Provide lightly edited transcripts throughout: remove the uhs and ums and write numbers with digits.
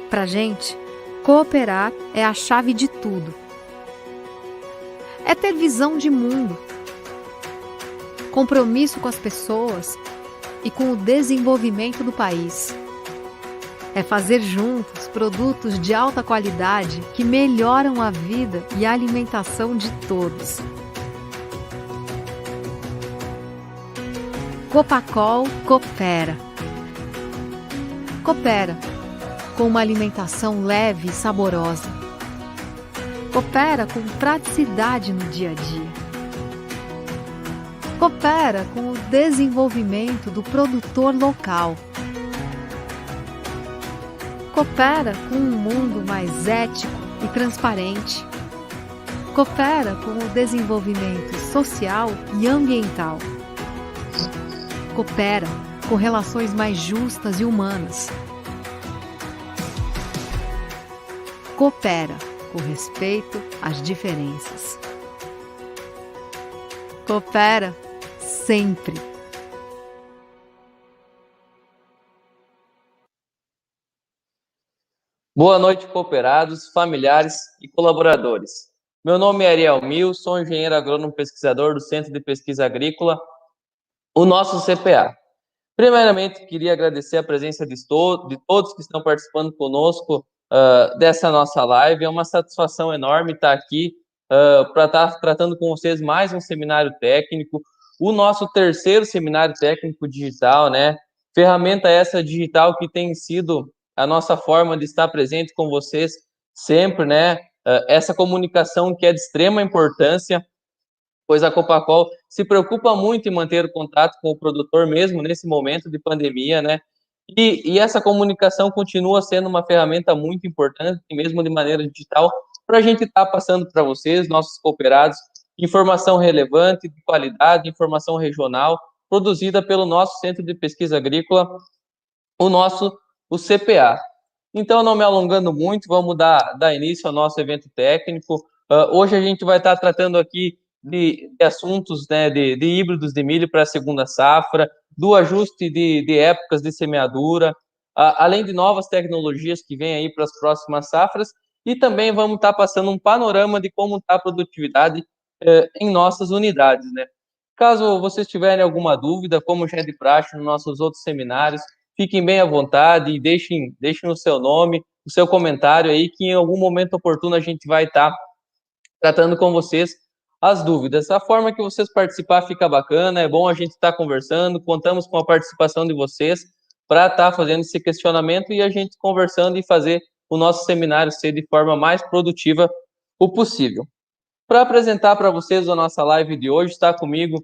Pra gente, cooperar é a chave de tudo. É ter visão de mundo, compromisso com as pessoas e com o desenvolvimento do país. É fazer juntos produtos de alta qualidade que melhoram a vida e a alimentação de todos. Copacol coopera. Coopera com uma alimentação leve e saborosa. Coopera com praticidade no dia a dia. Coopera com o desenvolvimento do produtor local. Coopera com um mundo mais ético e transparente. Coopera com o desenvolvimento social e ambiental. Coopera com relações mais justas e humanas. Coopera com respeito às diferenças. Coopera sempre. Boa noite, cooperados, familiares e colaboradores. Meu nome é Ariel Mil, sou engenheiro agrônomo pesquisador do Centro de Pesquisa Agrícola, o nosso CPA. Primeiramente, queria agradecer a presença de todos que estão participando conosco dessa nossa live. É uma satisfação enorme estar aqui para estar tratando com vocês mais um seminário técnico, o nosso terceiro seminário técnico digital, né? Ferramenta essa digital que tem sido a nossa forma de estar presente com vocês sempre, né? Essa comunicação que é de extrema importância, pois a Copacol se preocupa muito em manter o contato com o produtor mesmo nesse momento de pandemia, né? E essa comunicação continua sendo uma ferramenta muito importante, mesmo de maneira digital, para a gente estar passando para vocês, nossos cooperados, informação relevante, de qualidade, informação regional, produzida pelo nosso Centro de Pesquisa Agrícola, o CPA. Então, não me alongando muito, vamos dar início ao nosso evento técnico. Hoje a gente vai estar tratando aqui de assuntos, né, de híbridos de milho para a segunda safra, do ajuste de épocas de semeadura, além de novas tecnologias que vêm aí para as próximas safras, e também vamos estar passando um panorama de como está a produtividade em nossas unidades, né? Caso vocês tiverem alguma dúvida, como já é de praxe nos nossos outros seminários, fiquem bem à vontade e deixem o seu nome, o seu comentário aí, que em algum momento oportuno a gente vai estar tratando com vocês as dúvidas. A forma que vocês participar fica bacana, é bom a gente estar conversando, contamos com a participação de vocês para estar fazendo esse questionamento e a gente conversando e fazer o nosso seminário ser de forma mais produtiva o possível. Para apresentar para vocês a nossa live de hoje, está comigo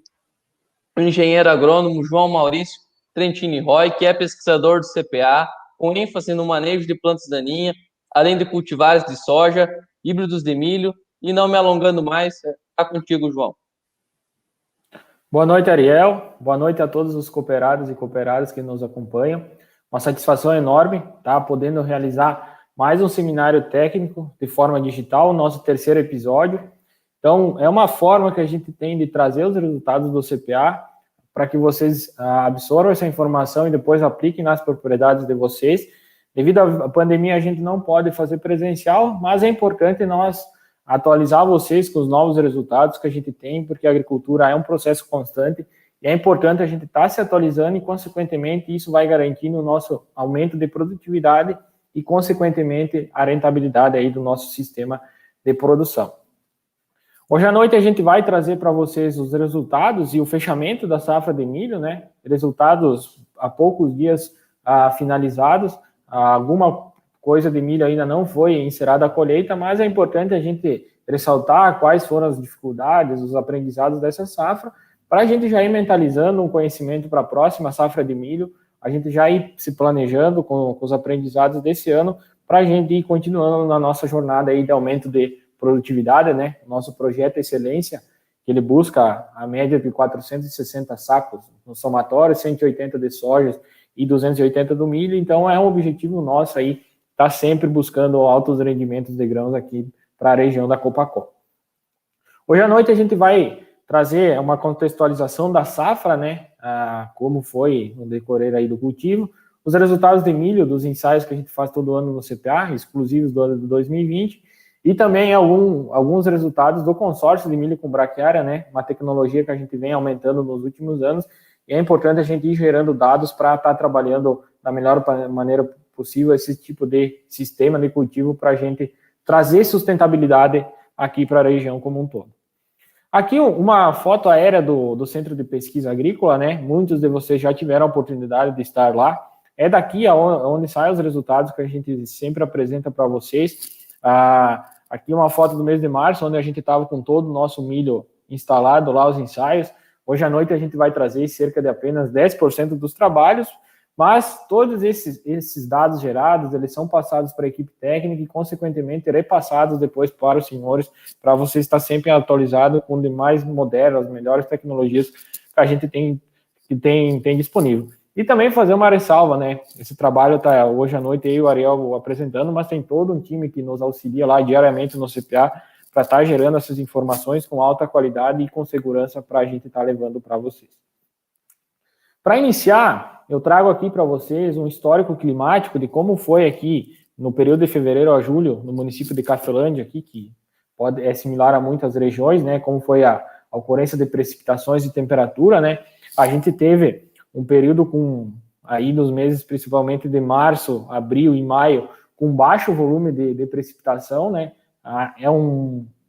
o engenheiro agrônomo João Maurício Trentini Roy, que é pesquisador do CPA, com ênfase no manejo de plantas daninhas, além de cultivares de soja, híbridos de milho, e não me alongando mais, está contigo, João. Boa noite, Ariel. Boa noite a todos os cooperados e cooperadas que nos acompanham. Uma satisfação enorme estar podendo realizar mais um seminário técnico de forma digital, o nosso terceiro episódio. Então, é uma forma que a gente tem de trazer os resultados do CPA para que vocês absorvam essa informação e depois apliquem nas propriedades de vocês. Devido à pandemia, a gente não pode fazer presencial, mas é importante nós atualizar vocês com os novos resultados que a gente tem, porque a agricultura é um processo constante e é importante a gente estar se atualizando e, consequentemente, isso vai garantindo o nosso aumento de produtividade e, consequentemente, a rentabilidade aí do nosso sistema de produção. Hoje à noite a gente vai trazer para vocês os resultados e o fechamento da safra de milho, né? Resultados há poucos dias finalizados. Alguma coisa de milho ainda não foi encerrada a colheita, mas é importante a gente ressaltar quais foram as dificuldades, os aprendizados dessa safra, para a gente já ir mentalizando um conhecimento para a próxima safra de milho, a gente já ir se planejando com os aprendizados desse ano, para a gente ir continuando na nossa jornada aí de aumento de produtividade, né? Nosso projeto Excelência, que ele busca a média de 460 sacos no somatório, 180 de soja e 280 do milho, então é um objetivo nosso aí, estar sempre buscando altos rendimentos de grãos aqui para a região da Copacol. Hoje à noite a gente vai trazer uma contextualização da safra, né? Como foi no decorrer aí do cultivo, os resultados de milho dos ensaios que a gente faz todo ano no CPA, exclusivos do ano de 2020, e também alguns resultados do consórcio de milho com braquiária, né? Uma tecnologia que a gente vem aumentando nos últimos anos, e é importante a gente ir gerando dados para estar trabalhando da melhor maneira possível esse tipo de sistema de cultivo para a gente trazer sustentabilidade aqui para a região como um todo. Aqui uma foto aérea do Centro de Pesquisa Agrícola, né? Muitos de vocês já tiveram a oportunidade de estar lá. É daqui onde saem os resultados que a gente sempre apresenta para vocês. Aqui uma foto do mês de março, onde a gente estava com todo o nosso milho instalado lá, os ensaios. Hoje à noite a gente vai trazer cerca de apenas 10% dos trabalhos, mas todos esses dados gerados, eles são passados para a equipe técnica e, consequentemente, repassados depois para os senhores, para você estar sempre atualizado com demais modernas, melhores tecnologias que a gente tem disponível. E também fazer uma ressalva, né? Esse trabalho está hoje à noite eu e o Ariel apresentando, mas tem todo um time que nos auxilia lá diariamente no CPA para estar gerando essas informações com alta qualidade e com segurança para a gente estar levando para vocês. Para iniciar, eu trago aqui para vocês um histórico climático de como foi aqui no período de fevereiro a julho, no município de Cafelândia, aqui, que é similar a muitas regiões, né? Como foi a ocorrência de precipitações e temperatura, né? A gente teve um período aí nos meses principalmente de março, abril e maio, com baixo volume de precipitação, né?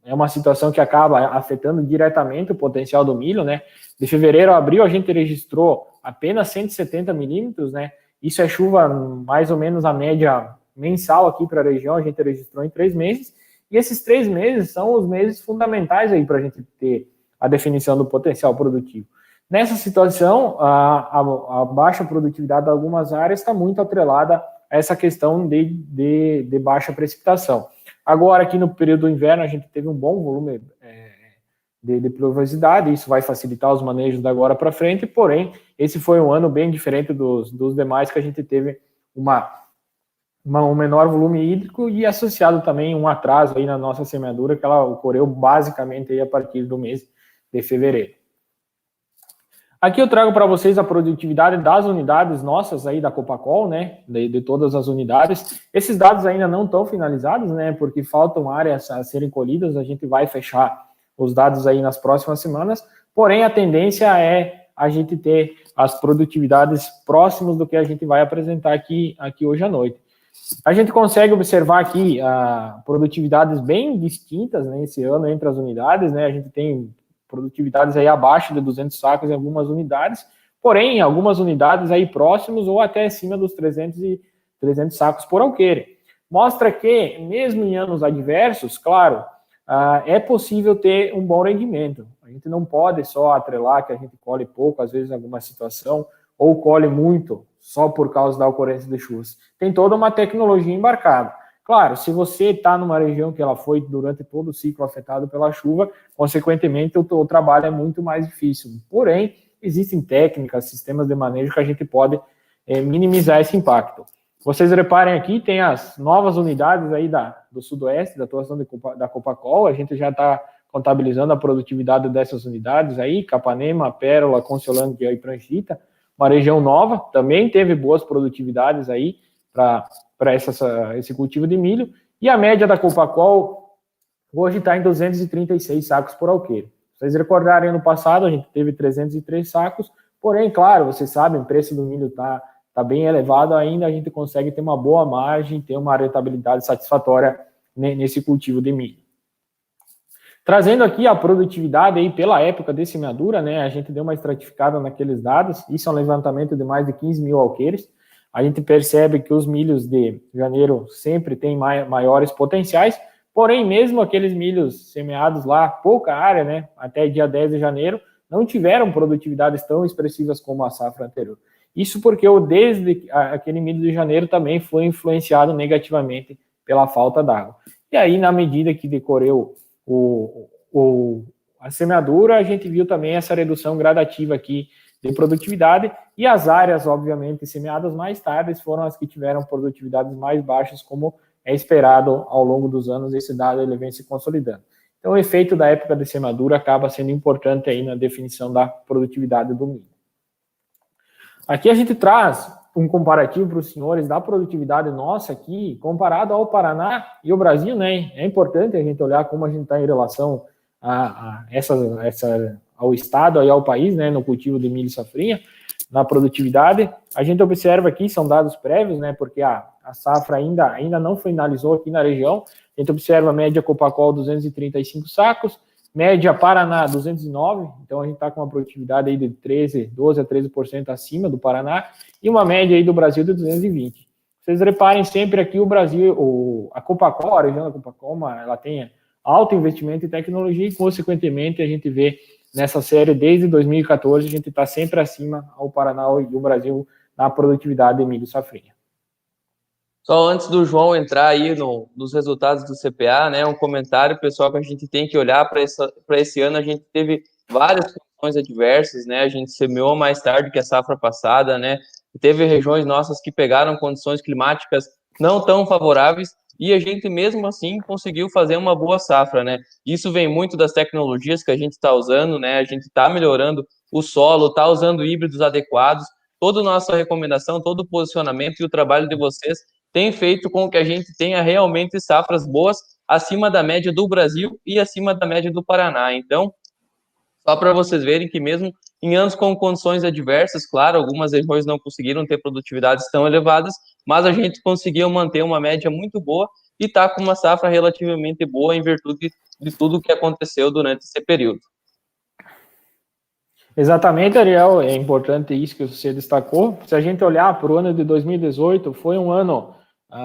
É uma situação que acaba afetando diretamente o potencial do milho, né? De fevereiro a abril a gente registrou apenas 170 milímetros, né? Isso é chuva mais ou menos a média mensal aqui para a região, a gente registrou em 3 meses, e esses 3 meses são os meses fundamentais aí para a gente ter a definição do potencial produtivo. Nessa situação, a baixa produtividade de algumas áreas está muito atrelada a essa questão de baixa precipitação. Agora, aqui no período do inverno, a gente teve um bom volume de pluviosidade, isso vai facilitar os manejos da agora para frente, porém, esse foi um ano bem diferente dos demais, que a gente teve um menor volume hídrico e associado também um atraso aí na nossa semeadura, que ela ocorreu basicamente aí a partir do mês de fevereiro. Aqui eu trago para vocês a produtividade das unidades nossas aí da Copacol, né, de todas as unidades. Esses dados ainda não estão finalizados, né, porque faltam áreas a serem colhidas, a gente vai fechar os dados aí nas próximas semanas, porém a tendência é a gente ter as produtividades próximas do que a gente vai apresentar aqui hoje à noite. A gente consegue observar aqui produtividades bem distintas, né, esse ano entre as unidades, né, a gente tem produtividades aí abaixo de 200 sacos em algumas unidades, porém, em algumas unidades aí próximos ou até acima dos 300 sacos por alqueire. Mostra que, mesmo em anos adversos, claro, é possível ter um bom rendimento. A gente não pode só atrelar que a gente colhe pouco, às vezes, em alguma situação, ou colhe muito, só por causa da ocorrência de chuvas. Tem toda uma tecnologia embarcada. Claro, se você está numa região que ela foi durante todo o ciclo afetado pela chuva, consequentemente o trabalho é muito mais difícil. Porém, existem técnicas, sistemas de manejo que a gente pode minimizar esse impacto. Vocês reparem aqui, tem as novas unidades aí do Sudoeste, da atuação da Copacol, a gente já está contabilizando a produtividade dessas unidades aí, Capanema, Pérola, Consolândia e Pranchita, uma região nova, também teve boas produtividades aí para esse cultivo de milho, e a média da Copacol hoje está em 236 sacos por alqueire. Vocês recordarem, ano passado a gente teve 303 sacos, porém, claro, vocês sabem, o preço do milho está bem elevado ainda, a gente consegue ter uma boa margem, ter uma rentabilidade satisfatória nesse cultivo de milho. Trazendo aqui a produtividade aí pela época de semeadura, né, a gente deu uma estratificada naqueles dados, isso é um levantamento de mais de 15 mil alqueires. A gente percebe que os milhos de janeiro sempre têm maiores potenciais, porém, mesmo aqueles milhos semeados lá, pouca área, né, até dia 10 de janeiro, não tiveram produtividades tão expressivas como a safra anterior. Isso porque desde aquele milho de janeiro também foi influenciado negativamente pela falta d'água. E aí, na medida que decorreu a semeadura, a gente viu também essa redução gradativa aqui de produtividade, e as áreas, obviamente, semeadas mais tarde foram as que tiveram produtividades mais baixas, como é esperado ao longo dos anos, esse dado ele vem se consolidando. Então, o efeito da época de semeadura acaba sendo importante aí na definição da produtividade do milho. Aqui a gente traz um comparativo para os senhores da produtividade nossa aqui, comparado ao Paraná e o Brasil, né? É importante a gente olhar como a gente está em relação ao estado e ao país, né? No cultivo de milho e safrinha, na produtividade. A gente observa aqui, são dados prévios, né? Porque a safra ainda não finalizou aqui na região. A gente observa a média Copacol 235 sacos, média Paraná 209, então a gente está com uma produtividade aí de 12 a 13% acima do Paraná, e uma média aí do Brasil de 220. Vocês reparem sempre aqui o Brasil, a Copacol, a região da Copacol, ela tem alto investimento em tecnologia e, consequentemente, a gente vê nessa série, desde 2014, a gente está sempre acima ao Paraná e o Brasil na produtividade de milho safrinha. Só antes do João entrar aí nos resultados do CPA, né, um comentário, pessoal, que a gente tem que olhar para esse ano. A gente teve várias condições adversas, né, a gente semeou mais tarde que a safra passada, né, teve regiões nossas que pegaram condições climáticas não tão favoráveis, e a gente mesmo assim conseguiu fazer uma boa safra, né. Isso vem muito das tecnologias que a gente está usando, né, a gente está melhorando o solo, está usando híbridos adequados. Toda a nossa recomendação, todo o posicionamento e o trabalho de vocês tem feito com que a gente tenha realmente safras boas acima da média do Brasil e acima da média do Paraná. Então, só para vocês verem que mesmo em anos com condições adversas, claro, algumas regiões não conseguiram ter produtividades tão elevadas, mas a gente conseguiu manter uma média muito boa e está com uma safra relativamente boa em virtude de tudo o que aconteceu durante esse período. Exatamente, Ariel, é importante isso que você destacou. Se a gente olhar para o ano de 2018, foi um ano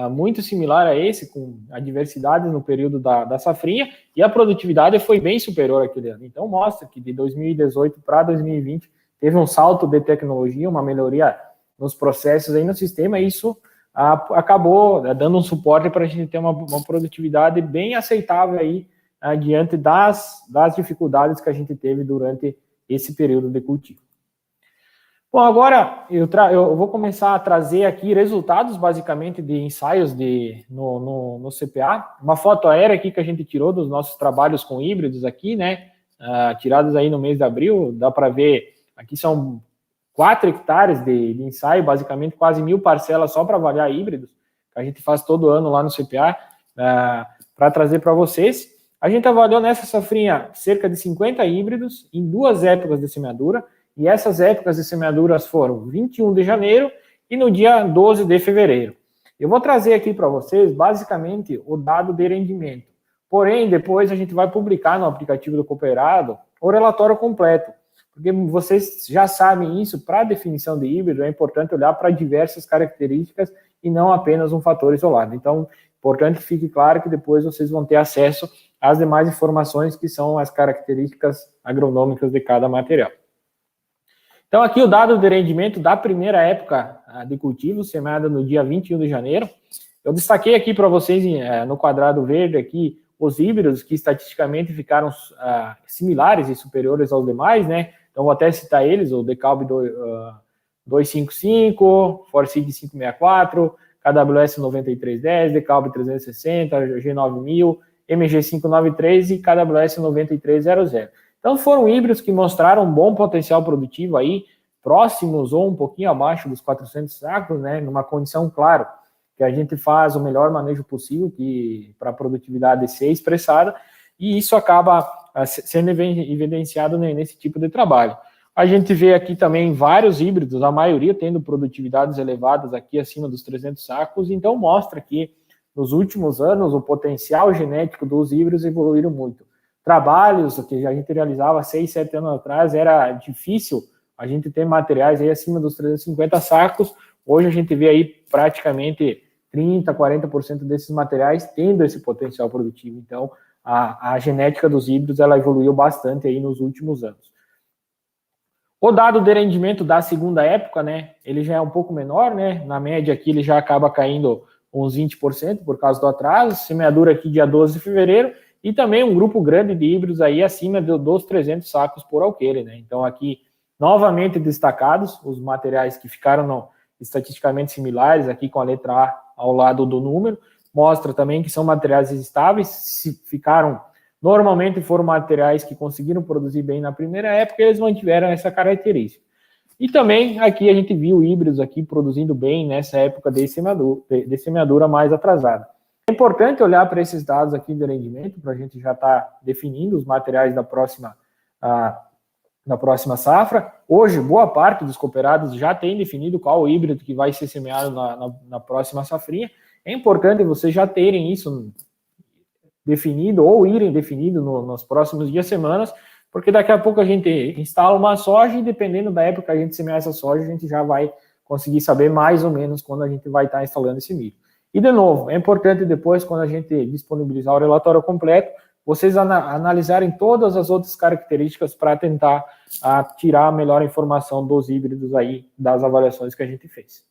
muito similar a esse, com adversidades no período da safrinha, e a produtividade foi bem superior àquele ano. Então, mostra que de 2018 para 2020 teve um salto de tecnologia, uma melhoria nos processos aí no sistema, e isso acabou dando um suporte para a gente ter uma produtividade bem aceitável aí, diante das dificuldades que a gente teve durante esse período de cultivo. Bom, agora eu vou começar a trazer aqui resultados, basicamente, de ensaios no CPA. Uma foto aérea aqui que a gente tirou dos nossos trabalhos com híbridos aqui, né? Tirados aí no mês de abril, dá para ver, aqui são 4 hectares de ensaio, basicamente quase 1.000 parcelas só para avaliar híbridos, que a gente faz todo ano lá no CPA, para trazer para vocês. A gente avaliou nessa safrinha cerca de 50 híbridos em 2 épocas de semeadura, e essas épocas de semeaduras foram 21 de janeiro e no dia 12 de fevereiro. Eu vou trazer aqui para vocês, basicamente, o dado de rendimento. Porém, depois a gente vai publicar no aplicativo do Cooperado o relatório completo, porque vocês já sabem isso, para a definição de híbrido é importante olhar para diversas características e não apenas um fator isolado. Então, importante que fique claro que depois vocês vão ter acesso às demais informações que são as características agronômicas de cada material. Então, aqui o dado de rendimento da primeira época de cultivo, semeada no dia 21 de janeiro. Eu destaquei aqui para vocês, no quadrado verde, aqui, os híbridos que estatisticamente ficaram similares e superiores aos demais, né? Então, vou até citar eles, o Decalb 255, Forsyth 564, KWS 9310, Decalb 360, G9000, MG 593 e KWS 9300. Então, foram híbridos que mostraram um bom potencial produtivo aí, próximos ou um pouquinho abaixo dos 400 sacos, né, numa condição, claro, que a gente faz o melhor manejo possível para a produtividade ser expressada, e isso acaba sendo evidenciado nesse tipo de trabalho. A gente vê aqui também vários híbridos, a maioria tendo produtividades elevadas aqui acima dos 300 sacos, então mostra que nos últimos anos o potencial genético dos híbridos evoluíram muito. Trabalhos que a gente realizava 6, 7 anos atrás, era difícil a gente ter materiais aí acima dos 350 sacos. Hoje a gente vê aí praticamente 30%, 40% desses materiais tendo esse potencial produtivo. Então, a genética dos híbridos, ela evoluiu bastante aí nos últimos anos. O dado de rendimento da segunda época, né, ele já é um pouco menor, né, na média aqui ele já acaba caindo uns 20% por causa do atraso, semeadura aqui dia 12 de fevereiro, e também um grupo grande de híbridos aí acima dos 300 sacos por alqueire, né? Então aqui, novamente destacados, os materiais que ficaram estatisticamente similares, aqui com a letra A ao lado do número, mostra também que são materiais estáveis, normalmente foram materiais que conseguiram produzir bem na primeira época, e eles mantiveram essa característica. E também aqui a gente viu híbridos aqui produzindo bem nessa época de semeadura mais atrasada. É importante olhar para esses dados aqui de rendimento, para a gente já estar definindo os materiais da próxima safra. Hoje, boa parte dos cooperados já tem definido qual o híbrido que vai ser semeado na próxima safrinha. É importante vocês já terem isso definido ou irem definido nos próximos dias, semanas, porque daqui a pouco a gente instala uma soja e dependendo da época que a gente semear essa soja, a gente já vai conseguir saber mais ou menos quando a gente vai estar instalando esse milho. E, de novo, é importante depois, quando a gente disponibilizar o relatório completo, vocês analisarem todas as outras características para tentar tirar a melhor informação dos híbridos aí, das avaliações que a gente fez.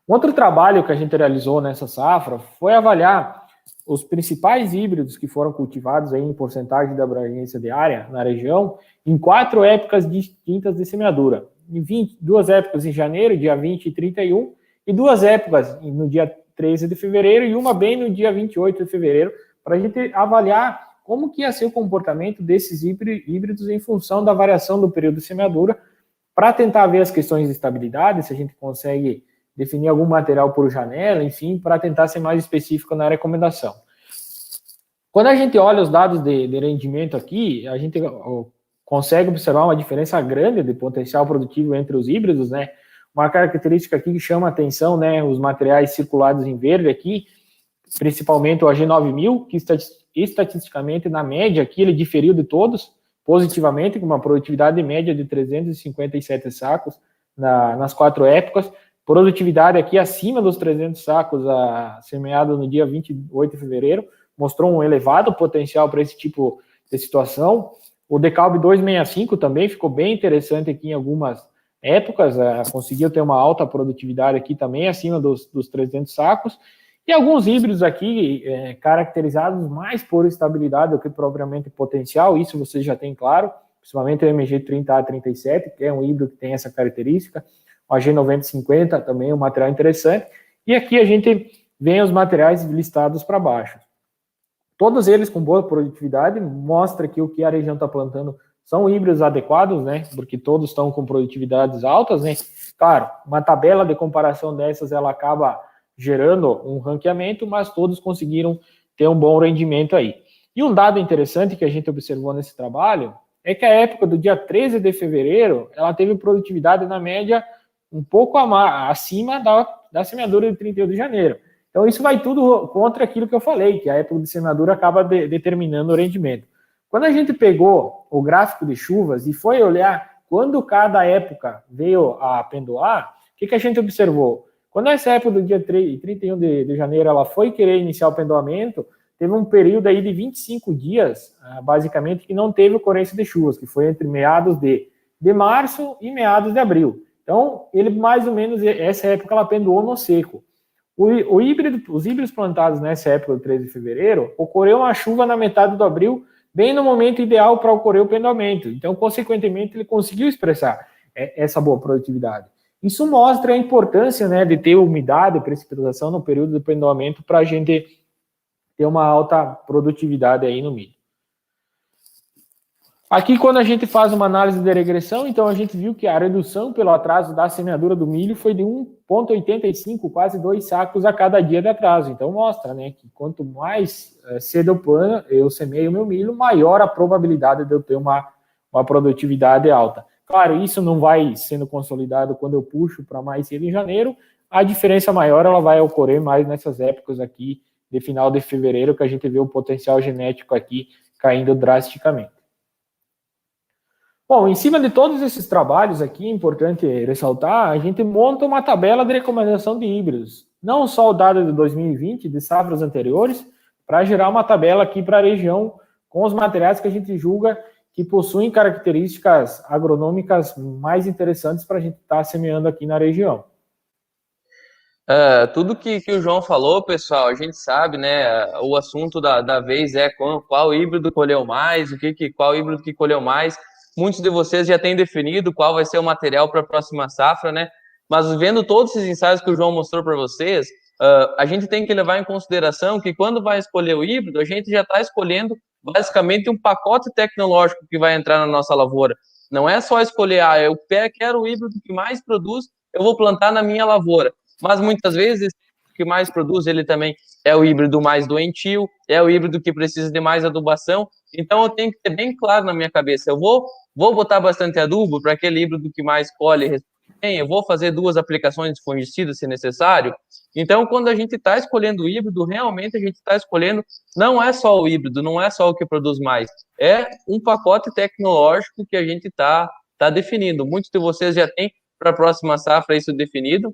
Outro trabalho que a gente realizou nessa safra foi avaliar os principais híbridos que foram cultivados aí em porcentagem de abrangência de área na região em 4 épocas distintas de semeadura. Em 2 épocas em janeiro, dia 20 e 31, e 2 épocas no dia 13 de fevereiro e uma bem no dia 28 de fevereiro, para a gente avaliar como que ia ser o comportamento desses híbridos em função da variação do período de semeadura, para tentar ver as questões de estabilidade, se a gente consegue definir algum material por janela, enfim, para tentar ser mais específico na recomendação. Quando a gente olha os dados de rendimento aqui, a gente consegue observar uma diferença grande de potencial produtivo entre os híbridos, né? Uma característica aqui que chama a atenção, né, os materiais circulados em verde aqui, principalmente o AG9000, que estatisticamente, na média aqui, ele diferiu de todos, positivamente, com uma produtividade média de 357 sacos nas 4 épocas, produtividade aqui acima dos 300 sacos semeado no dia 28 de fevereiro, mostrou um elevado potencial para esse tipo de situação. O Decalb 265 também ficou bem interessante aqui em algumas épocas, conseguiu ter uma alta produtividade aqui também, acima dos 300 sacos, e alguns híbridos aqui caracterizados mais por estabilidade do que propriamente potencial, isso vocês já têm claro, principalmente o MG30A37, que é um híbrido que tem essa característica, o AG9050 também é um material interessante, e aqui a gente vê os materiais listados para baixo. Todos eles com boa produtividade, mostra que o que a região está plantando são híbridos adequados, né, porque todos estão com produtividades altas, né. Claro, uma tabela de comparação dessas, ela acaba gerando um ranqueamento, mas todos conseguiram ter um bom rendimento aí. E um dado interessante que a gente observou nesse trabalho é que a época do dia 13 de fevereiro, ela teve produtividade na média um pouco acima da semeadura de 31 de janeiro. Então, isso vai tudo contra aquilo que eu falei, que a época de semeadura acaba determinando o rendimento. Quando a gente pegou o gráfico de chuvas e foi olhar quando cada época veio a pendoar, o que a gente observou? Quando essa época do dia 31 de janeiro ela foi querer iniciar o pendoamento, teve um período aí de 25 dias, basicamente, que não teve ocorrência de chuvas, que foi entre meados de março e meados de abril. Então, ele mais ou menos, essa época, ela pendoou no seco. Os híbridos plantados nessa época do 13 de fevereiro, ocorreu uma chuva na metade do abril, bem no momento ideal para ocorrer o pendoamento. Então, consequentemente, ele conseguiu expressar essa boa produtividade. Isso mostra a importância, né, de ter umidade e precipitação no período de pendoamento para a gente ter uma alta produtividade aí no milho. Aqui, quando a gente faz uma análise de regressão, então a gente viu que a redução pelo atraso da semeadura do milho foi de 1,85, quase 2 sacos a cada dia de atraso. Então mostra, né, que quanto mais cedo eu semeio o meu milho, maior a probabilidade de eu ter uma produtividade alta. Claro, isso não vai sendo consolidado quando eu puxo para mais cedo em janeiro, a diferença maior ela vai ocorrer mais nessas épocas aqui de final de fevereiro, que a gente vê o potencial genético aqui caindo drasticamente. Bom, em cima de todos esses trabalhos aqui, é importante ressaltar, a gente monta uma tabela de recomendação de híbridos, não só o dado de 2020, de safras anteriores, para gerar uma tabela aqui para a região com os materiais que a gente julga que possuem características agronômicas mais interessantes para a gente estar semeando aqui na região. Tudo que o João falou, pessoal, a gente sabe, né? O assunto da vez é qual híbrido colheu mais, qual híbrido que colheu mais. Muitos de vocês já têm definido qual vai ser o material para a próxima safra, né? Mas vendo todos esses ensaios que o João mostrou para vocês, a gente tem que levar em consideração que quando vai escolher o híbrido, a gente já está escolhendo basicamente um pacote tecnológico que vai entrar na nossa lavoura. Não é só escolher, eu quero o híbrido que mais produz, eu vou plantar na minha lavoura. Mas muitas vezes o que mais produz, ele também é o híbrido mais doentio, é o híbrido que precisa de mais adubação. Então eu tenho que ter bem claro na minha cabeça, eu vou botar bastante adubo para aquele híbrido que mais colhe bem, eu vou fazer 2 aplicações de fungicida se necessário. Então, quando a gente está escolhendo o híbrido, realmente a gente está escolhendo, não é só o híbrido, não é só o que produz mais, é um pacote tecnológico que a gente está definindo. Muitos de vocês já têm para a próxima safra isso definido,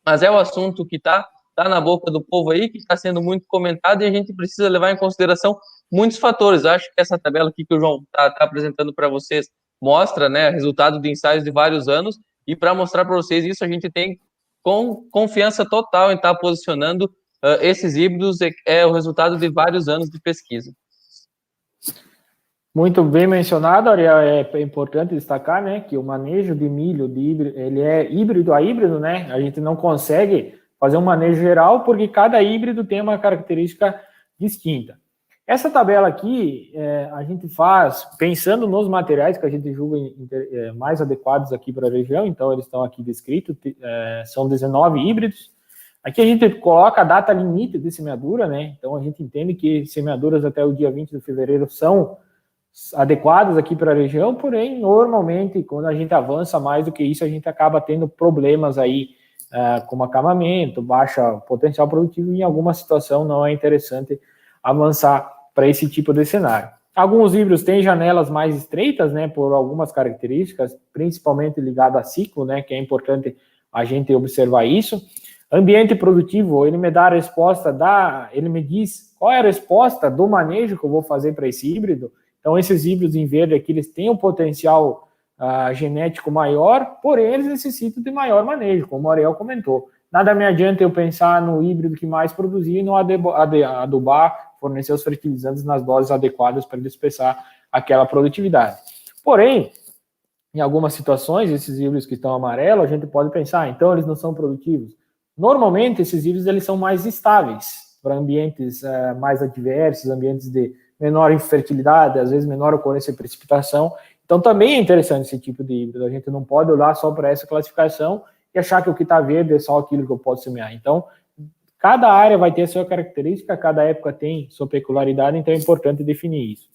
mas é o assunto que está na boca do povo aí, que está sendo muito comentado, e a gente precisa levar em consideração muitos fatores. Acho que essa tabela aqui que o João está apresentando para vocês mostra, né, resultado de ensaios de vários anos, e para mostrar para vocês isso, a gente tem com confiança total em estar posicionando esses híbridos, é o resultado de vários anos de pesquisa. Muito bem mencionado, Ariel. É importante destacar, né, que o manejo de milho, ele é híbrido a híbrido, né? A gente não consegue fazer um manejo geral porque cada híbrido tem uma característica distinta. Essa tabela aqui, a gente faz pensando nos materiais que a gente julga mais adequados aqui para a região, então eles estão aqui descritos, são 19 híbridos. Aqui a gente coloca a data limite de semeadura, né? Então a gente entende que semeaduras até o dia 20 de fevereiro são adequadas aqui para a região, porém, normalmente, quando a gente avança mais do que isso, a gente acaba tendo problemas aí, como acamamento, baixa potencial produtivo, e em alguma situação não é interessante avançar para esse tipo de cenário. Alguns híbridos têm janelas mais estreitas, né, por algumas características, principalmente ligado a ciclo, né, que é importante a gente observar isso. Ambiente produtivo, ele me dá a resposta, ele me diz qual é a resposta do manejo que eu vou fazer para esse híbrido. Então, esses híbridos em verde aqui, eles têm um potencial genético maior, porém, eles necessitam de maior manejo, como o Ariel comentou. Nada me adianta eu pensar no híbrido que mais produzir e não adubar, fornecer os fertilizantes nas doses adequadas para dispersar aquela produtividade. Porém, em algumas situações, esses híbridos que estão amarelo, a gente pode pensar, então eles não são produtivos. Normalmente, esses híbridos eles são mais estáveis para ambientes mais adversos, ambientes de menor infertilidade, às vezes menor ocorrência de precipitação. Então, também é interessante esse tipo de híbrido. A gente não pode olhar só para essa classificação e achar que o que está verde é só aquilo que eu posso semear. Então, cada área vai ter a sua característica, cada época tem sua peculiaridade, então é importante definir isso.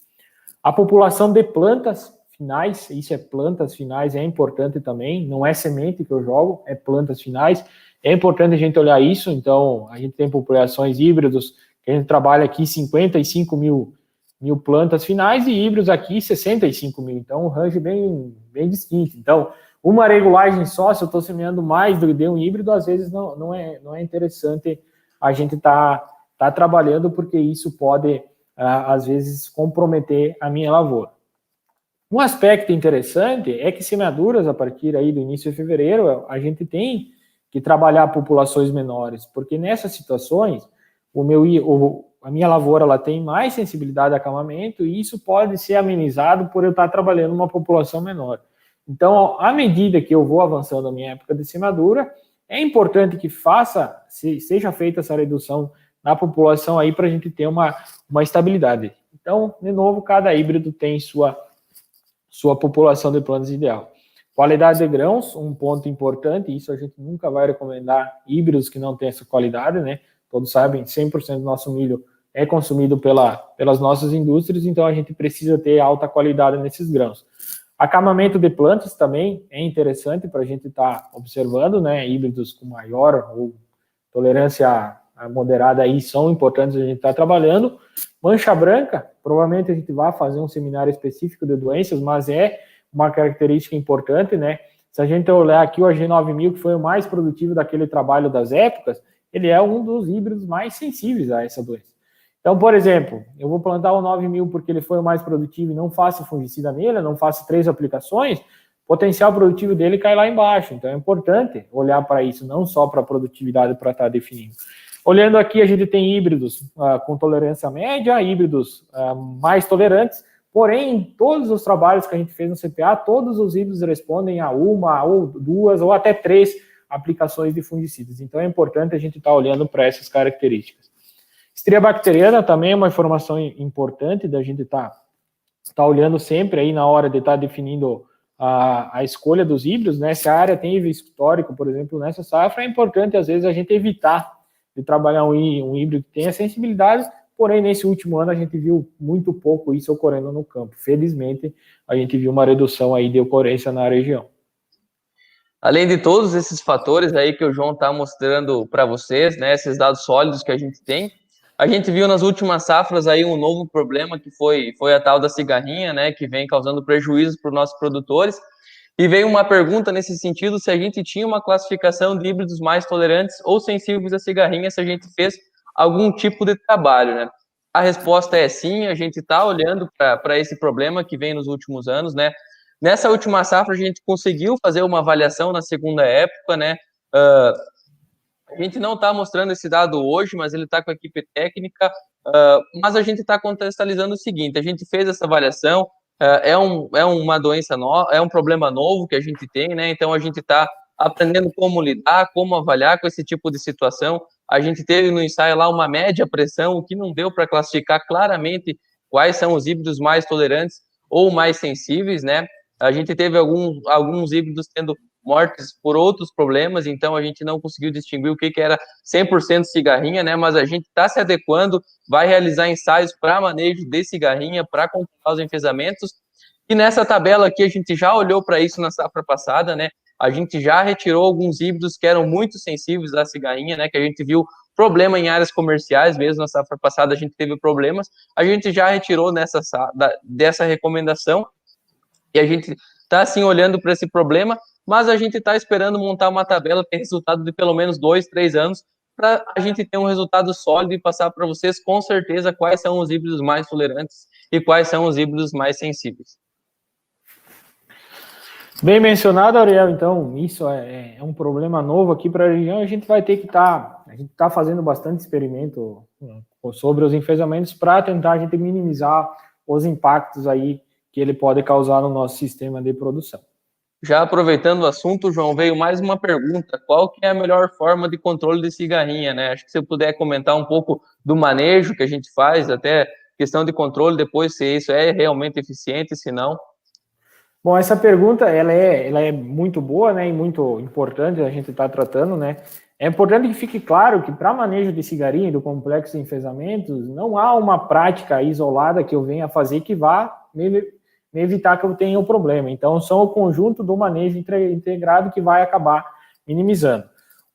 A população de plantas finais, isso é plantas finais, é importante também, não é semente que eu jogo, é plantas finais. É importante a gente olhar isso, então a gente tem populações híbridos, que a gente trabalha aqui 55 mil plantas finais, e híbridos aqui 65 mil, então um range bem distinto. Então, uma regulagem só, se eu estou semeando mais do que um híbrido, às vezes não é interessante a gente tá trabalhando, porque isso pode, às vezes, comprometer a minha lavoura. Um aspecto interessante é que semeaduras, a partir aí do início de fevereiro, a gente tem que trabalhar populações menores, porque nessas situações, a minha lavoura ela tem mais sensibilidade a acamamento, e isso pode ser amenizado por eu estar trabalhando uma população menor. Então, à medida que eu vou avançando a minha época de semeadura, é importante que seja feita essa redução na população aí para a gente ter uma estabilidade. Então, de novo, cada híbrido tem sua população de plantas ideal. Qualidade de grãos, um ponto importante, isso a gente nunca vai recomendar híbridos que não têm essa qualidade, né? Todos sabem, 100% do nosso milho é consumido pelas nossas indústrias, então a gente precisa ter alta qualidade nesses grãos. Acamamento de plantas também é interessante para a gente estar observando, né? Híbridos com maior ou tolerância moderada aí são importantes a gente estar trabalhando. Mancha branca, provavelmente a gente vai fazer um seminário específico de doenças, mas é uma característica importante, né? Se a gente olhar aqui o AG9000, que foi o mais produtivo daquele trabalho das épocas, ele é um dos híbridos mais sensíveis a essa doença. Então, por exemplo, eu vou plantar o 9000 porque ele foi o mais produtivo e não faço fungicida nele, não faço 3 aplicações, o potencial produtivo dele cai lá embaixo. Então, é importante olhar para isso, não só para a produtividade para estar definindo. Olhando aqui, a gente tem híbridos com tolerância média, híbridos mais tolerantes, porém, em todos os trabalhos que a gente fez no CPA, todos os híbridos respondem a 1 ou 2 ou até 3 aplicações de fungicidas. Então, é importante a gente estar olhando para essas características. Estria bacteriana também é uma informação importante da gente estar olhando sempre aí na hora de estar definindo a escolha dos híbridos, né? Se a área tem histórico, por exemplo, nessa safra, é importante, às vezes, a gente evitar de trabalhar um híbrido que tenha sensibilidade, porém, nesse último ano, a gente viu muito pouco isso ocorrendo no campo. Felizmente, a gente viu uma redução aí de ocorrência na região. Além de todos esses fatores aí que o João está mostrando para vocês, né, esses dados sólidos que a gente tem, a gente viu nas últimas safras aí um novo problema que foi a tal da cigarrinha, né, que vem causando prejuízos para os nossos produtores. E veio uma pergunta nesse sentido, se a gente tinha uma classificação de híbridos mais tolerantes ou sensíveis à cigarrinha, se a gente fez algum tipo de trabalho, né? A resposta é sim, a gente está olhando para esse problema que vem nos últimos anos, né? Nessa última safra, a gente conseguiu fazer uma avaliação na segunda época, né? A gente não está mostrando esse dado hoje, mas ele está com a equipe técnica, mas a gente está contextualizando o seguinte, a gente fez essa avaliação, é uma doença nova, é um problema novo que a gente tem, né? Então a gente está aprendendo como lidar, como avaliar com esse tipo de situação. A gente teve no ensaio lá uma média pressão, o que não deu para classificar claramente quais são os híbridos mais tolerantes ou mais sensíveis, né? A gente teve alguns híbridos tendo mortes por outros problemas, então a gente não conseguiu distinguir o que era 100% cigarrinha, né? Mas a gente está se adequando, vai realizar ensaios para manejo de cigarrinha, para controlar os enfesamentos. E nessa tabela aqui a gente já olhou para isso na safra passada, né? A gente já retirou alguns híbridos que eram muito sensíveis à cigarrinha, né? Que a gente viu problema em áreas comerciais, mesmo na safra passada a gente teve problemas. A gente já retirou dessa recomendação e a gente está, assim, olhando para esse problema, mas a gente está esperando montar uma tabela que tem resultado de pelo menos 2, 3 anos, para a gente ter um resultado sólido e passar para vocês, com certeza, quais são os híbridos mais tolerantes e quais são os híbridos mais sensíveis. Bem mencionado, Ariel. Então, isso é um problema novo aqui para a região. A gente vai ter que a gente está fazendo bastante experimento sobre os enfesamentos para tentar a gente minimizar os impactos aí que ele pode causar no nosso sistema de produção. Já aproveitando o assunto, João, veio mais uma pergunta. Qual que é a melhor forma de controle de cigarrinha, né? Acho que se você puder comentar um pouco do manejo que a gente faz, até questão de controle, depois se isso é realmente eficiente, se não. Bom, essa pergunta, ela é muito boa, né, e muito importante a gente estar tratando, né? É importante que fique claro que para manejo de cigarrinha e do complexo de enfesamentos, não há uma prática isolada que eu venha fazer que vá me evitar que eu tenha o problema. Então, são o conjunto do manejo integrado que vai acabar minimizando.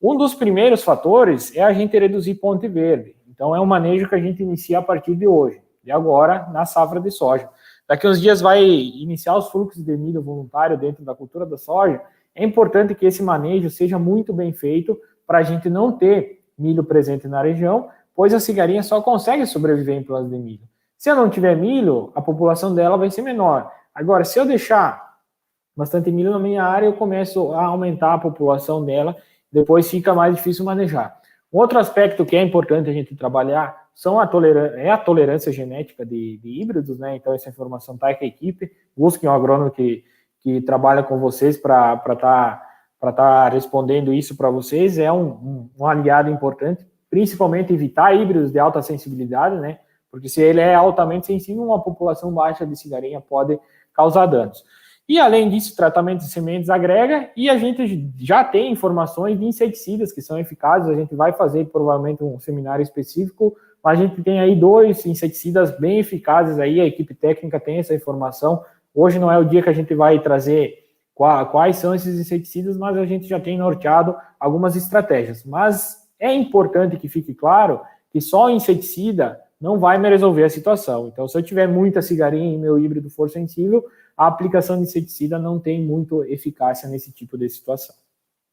Um dos primeiros fatores é a gente reduzir ponte verde. Então, é um manejo que a gente inicia a partir de hoje, de agora, na safra de soja. Daqui uns dias vai iniciar os fluxos de milho voluntário dentro da cultura da soja. É importante que esse manejo seja muito bem feito para a gente não ter milho presente na região, pois a cigarrinha só consegue sobreviver em plantas de milho. Se eu não tiver milho, a população dela vai ser menor. Agora, se eu deixar bastante milho na minha área, eu começo a aumentar a população dela, depois fica mais difícil manejar. Um outro aspecto que é importante a gente trabalhar é a tolerância genética de híbridos, né? Então, essa informação está com a equipe. Busquem um agrônomo que trabalha com vocês para tá respondendo isso para vocês. É um aliado importante, principalmente evitar híbridos de alta sensibilidade, né? Porque se ele é altamente sensível, uma população baixa de cigarrinha pode causar danos. E, além disso, tratamento de sementes agrega, e a gente já tem informações de inseticidas que são eficazes. A gente vai fazer, provavelmente, um seminário específico, mas a gente tem aí 2 inseticidas bem eficazes aí, a equipe técnica tem essa informação. Hoje não é o dia que a gente vai trazer quais são esses inseticidas, mas a gente já tem norteado algumas estratégias. Mas é importante que fique claro que só o inseticida não vai me resolver a situação. Então, se eu tiver muita cigarrinha e meu híbrido for sensível, a aplicação de inseticida não tem muito eficácia nesse tipo de situação.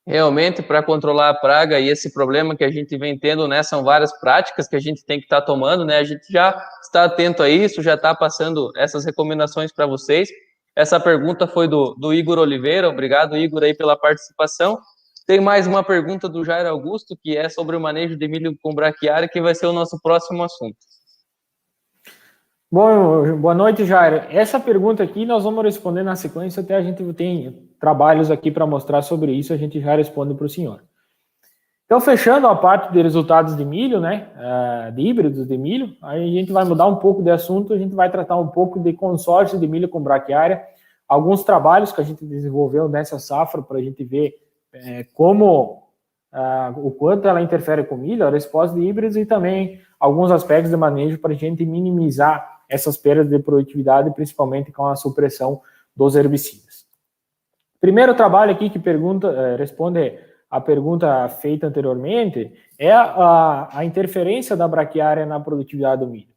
Realmente, para controlar a praga e esse problema que a gente vem tendo, né, são várias práticas que a gente tem que estar tomando, né? A gente já está atento a isso, já está passando essas recomendações para vocês. Essa pergunta foi do Igor Oliveira. Obrigado, Igor, aí pela participação. Tem mais uma pergunta do Jair Augusto, que é sobre o manejo de milho com braquiária, que vai ser o nosso próximo assunto. Bom, boa noite, Jair. Essa pergunta aqui nós vamos responder na sequência, até a gente tem trabalhos aqui para mostrar sobre isso, a gente já responde para o senhor. Então, fechando a parte de resultados de milho, né, de híbridos de milho, aí a gente vai mudar um pouco de assunto, a gente vai tratar um pouco de consórcio de milho com braquiária, alguns trabalhos que a gente desenvolveu nessa safra para a gente ver o quanto ela interfere com o milho, a resposta de híbridos e também alguns aspectos de manejo para a gente minimizar essas perdas de produtividade, principalmente com a supressão dos herbicidas. Primeiro trabalho aqui que responde a pergunta feita anteriormente é a interferência da braquiária na produtividade do milho.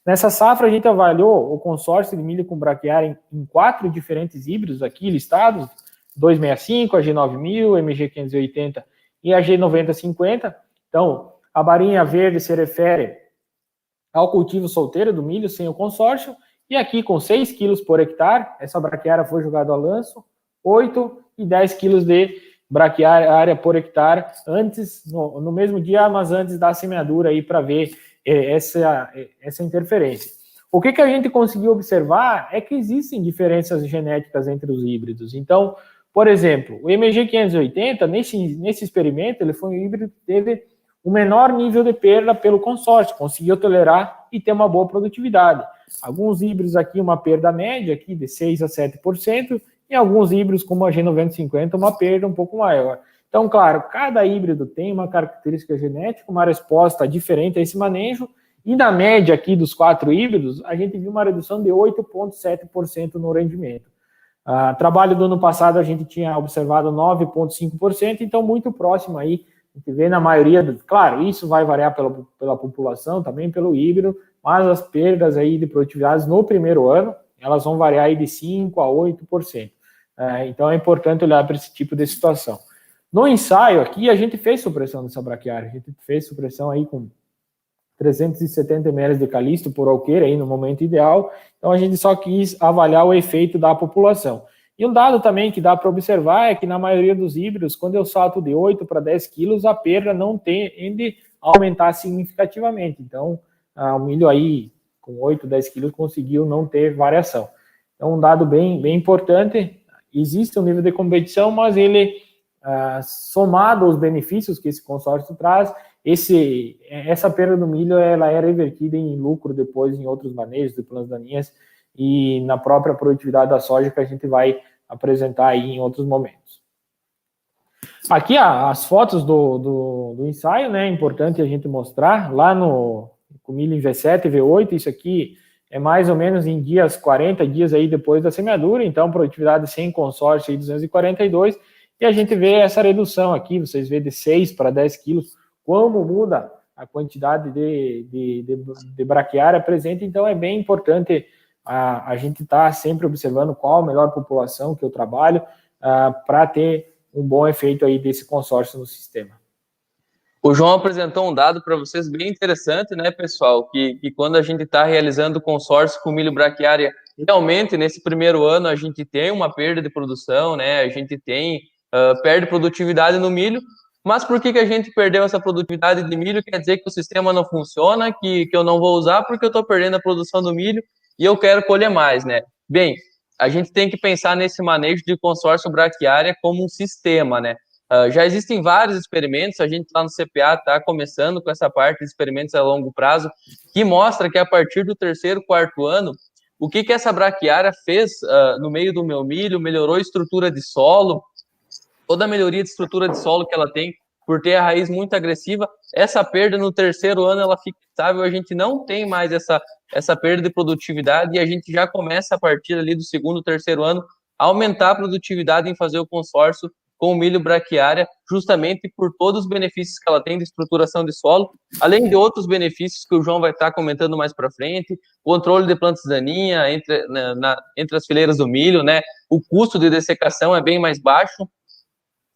Nessa safra, a gente avaliou o consórcio de milho com braquiária em 4 diferentes híbridos aqui listados, 265, a G9000, MG580 e a G9050. Então, a barinha verde se refere ao cultivo solteiro do milho sem o consórcio, e aqui com 6 quilos por hectare, essa braquiária foi jogada a lanço, 8 e 10 quilos de braquiária por hectare, antes, no mesmo dia, mas antes da semeadura aí para ver essa interferência. O que a gente conseguiu observar é que existem diferenças genéticas entre os híbridos. Então, por exemplo, o MG580, nesse experimento, ele foi um híbrido que teve o menor nível de perda pelo consórcio, conseguiu tolerar e ter uma boa produtividade. Alguns híbridos aqui, uma perda média aqui de 6% a 7%, e alguns híbridos, como a G9050, uma perda um pouco maior. Então, claro, cada híbrido tem uma característica genética, uma resposta diferente a esse manejo, e na média aqui dos 4 híbridos, a gente viu uma redução de 8,7% no rendimento. Trabalho do ano passado, a gente tinha observado 9,5%, então muito próximo aí, a gente vê na maioria, claro, isso vai variar pela população, também pelo híbrido, mas as perdas aí de produtividade no primeiro ano, elas vão variar aí de 5% a 8%. Então é importante olhar para esse tipo de situação. No ensaio aqui, a gente fez supressão dessa braquiária, a gente fez supressão aí com 370 ml de calisto por alqueire aí no momento ideal, então a gente só quis avaliar o efeito da população. E um dado também que dá para observar é que na maioria dos híbridos, quando eu salto de 8 para 10 quilos, a perda não tende a aumentar significativamente. Então, o milho aí com 8, 10 quilos conseguiu não ter variação. Então, um dado bem importante, existe um nível de competição, mas ele, somado aos benefícios que esse consórcio traz, essa perda do milho ela é revertida em lucro depois em outros manejos de plantas daninhas e na própria produtividade da soja que a gente vai apresentar aí em outros momentos. Aqui as fotos do ensaio, né? É importante a gente mostrar lá com milho em V7 e V8, isso aqui é mais ou menos em 40 dias aí depois da semeadura, então produtividade sem consórcio aí 242, e a gente vê essa redução aqui, vocês vê de 6 para 10 quilos, como muda a quantidade de braquiária presente, então é bem importante a gente estar sempre observando qual a melhor população que eu trabalho para ter um bom efeito aí desse consórcio no sistema. O João apresentou um dado para vocês bem interessante, né, pessoal, que quando a gente está realizando consórcio com milho braquiária, realmente nesse primeiro ano a gente tem uma perda de produção, né, a gente perde produtividade no milho, mas por que a gente perdeu essa produtividade de milho? Quer dizer que o sistema não funciona, que eu não vou usar porque eu estou perdendo a produção do milho e eu quero colher mais, né? Bem, a gente tem que pensar nesse manejo de consórcio braquiária como um sistema, né? Já existem vários experimentos, a gente lá no CPA está começando com essa parte de experimentos a longo prazo, que mostra que a partir do 3º, 4º ano, o que essa braquiária fez no meio do meu milho, melhorou a estrutura de solo, toda a melhoria de estrutura de solo que ela tem, por ter a raiz muito agressiva, essa perda no 3º ano ela fica estável, a gente não tem mais essa perda de produtividade e a gente já começa a partir ali do 2º, 3º ano a aumentar a produtividade em fazer o consórcio com o milho braquiária, justamente por todos os benefícios que ela tem de estruturação de solo, além de outros benefícios que o João vai estar comentando mais para frente, controle de plantas daninhas entre as fileiras do milho, né? O custo de dessecação é bem mais baixo,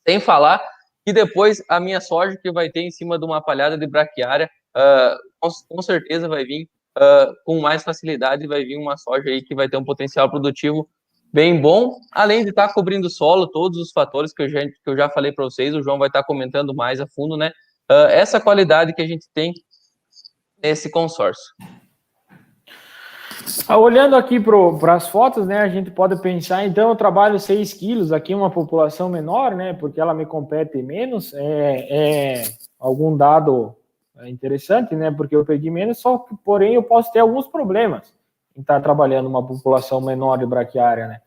sem falar que depois a minha soja que vai ter em cima de uma palhada de braquiária, com certeza vai vir com mais facilidade, vai vir uma soja aí que vai ter um potencial produtivo bem bom, além de estar cobrindo o solo, todos os fatores que eu já falei para vocês, o João vai estar comentando mais a fundo, né? Essa qualidade que a gente tem nesse consórcio. Olhando aqui para as fotos, né, a gente pode pensar, então, eu trabalho 6 quilos, aqui uma população menor, né, porque ela me compete menos, algum dado interessante, né, porque eu perdi menos, só que, porém, eu posso ter alguns problemas em estar trabalhando uma população menor de braquiária, né.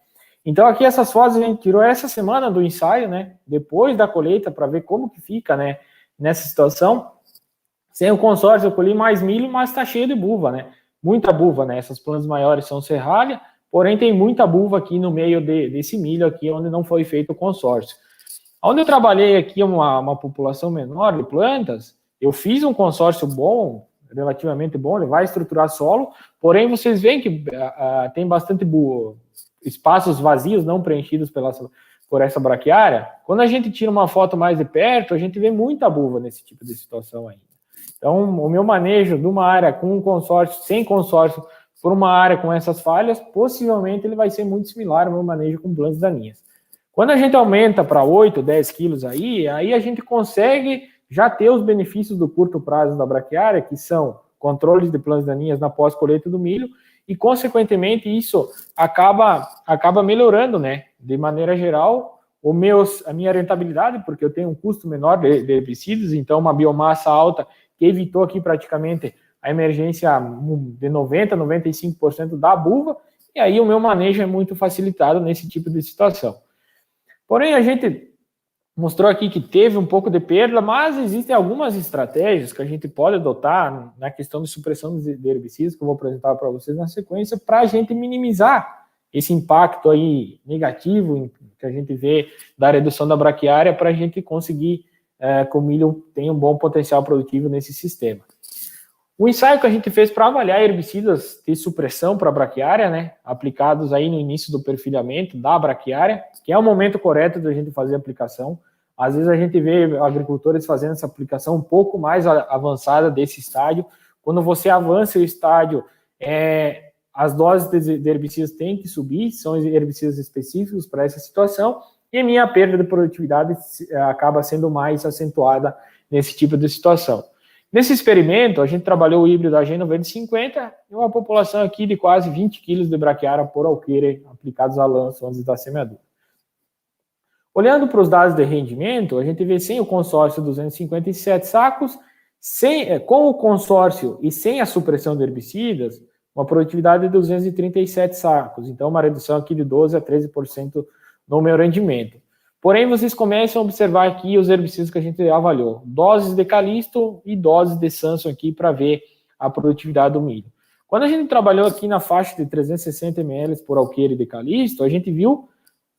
Então, aqui essas fotos a gente tirou essa semana do ensaio, né? Depois da colheita, para ver como que fica, né? Nessa situação. Sem o consórcio, eu colhi mais milho, mas está cheio de buva, né? Muita buva, né? Essas plantas maiores são serralha, porém tem muita buva aqui no meio desse milho aqui, onde não foi feito o consórcio. Onde eu trabalhei aqui uma população menor de plantas, eu fiz um consórcio bom, relativamente bom, ele vai estruturar solo, porém vocês veem que tem bastante espaços vazios não preenchidos por essa braquiária. Quando a gente tira uma foto mais de perto, a gente vê muita buva nesse tipo de situação ainda. Então, o meu manejo de uma área com um consórcio, sem consórcio, por uma área com essas falhas, possivelmente ele vai ser muito similar ao meu manejo com plantas daninhas. Quando a gente aumenta para 8, 10 quilos aí a gente consegue já ter os benefícios do curto prazo da braquiária, que são controles de plantas daninhas na pós-colheita do milho, e, consequentemente, isso acaba melhorando, né? De maneira geral, a minha rentabilidade, porque eu tenho um custo menor de herbicidas, então uma biomassa alta que evitou aqui praticamente a emergência de 90%, 95% da buva, e aí o meu manejo é muito facilitado nesse tipo de situação. Porém, a gente mostrou aqui que teve um pouco de perda, mas existem algumas estratégias que a gente pode adotar na questão de supressão de herbicidas, que eu vou apresentar para vocês na sequência, para a gente minimizar esse impacto aí negativo que a gente vê da redução da braquiária, para a gente conseguir que o milho tenha um bom potencial produtivo nesse sistema. O ensaio que a gente fez para avaliar herbicidas de supressão para a braquiária, né, aplicados aí no início do perfilhamento da braquiária, que é o momento correto da gente fazer a aplicação. Às vezes a gente vê agricultores fazendo essa aplicação um pouco mais avançada desse estágio. Quando você avança o estágio, as doses de herbicidas têm que subir, são herbicidas específicos para essa situação, e a minha perda de produtividade acaba sendo mais acentuada nesse tipo de situação. Nesse experimento, a gente trabalhou o híbrido da G9050 e uma população aqui de quase 20 quilos de braquiária por alqueire aplicados a lanço antes da semeadura. Olhando para os dados de rendimento, a gente vê sem o consórcio 257 sacos, com o consórcio e sem a supressão de herbicidas, uma produtividade de 237 sacos. Então, uma redução aqui de 12% a 13% no meu rendimento. Porém, vocês começam a observar aqui os herbicidas que a gente avaliou. Doses de calisto e doses de Samson aqui para ver a produtividade do milho. Quando a gente trabalhou aqui na faixa de 360 ml por alqueire de calisto, a gente viu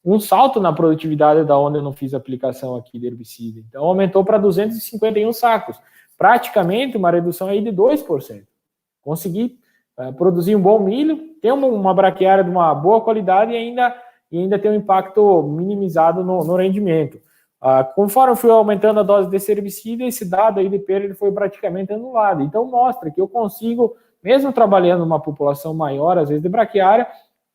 um salto na produtividade da onde eu não fiz a aplicação aqui de herbicida. Então, aumentou para 251 sacos. Praticamente uma redução aí de 2%. Consegui produzir um bom milho, ter uma braquiária de uma boa qualidade e ainda ter um impacto minimizado no rendimento. Conforme eu fui aumentando a dose desse herbicida, esse dado aí de perda ele foi praticamente anulado. Então, mostra que eu consigo, mesmo trabalhando numa população maior, às vezes de braquiária,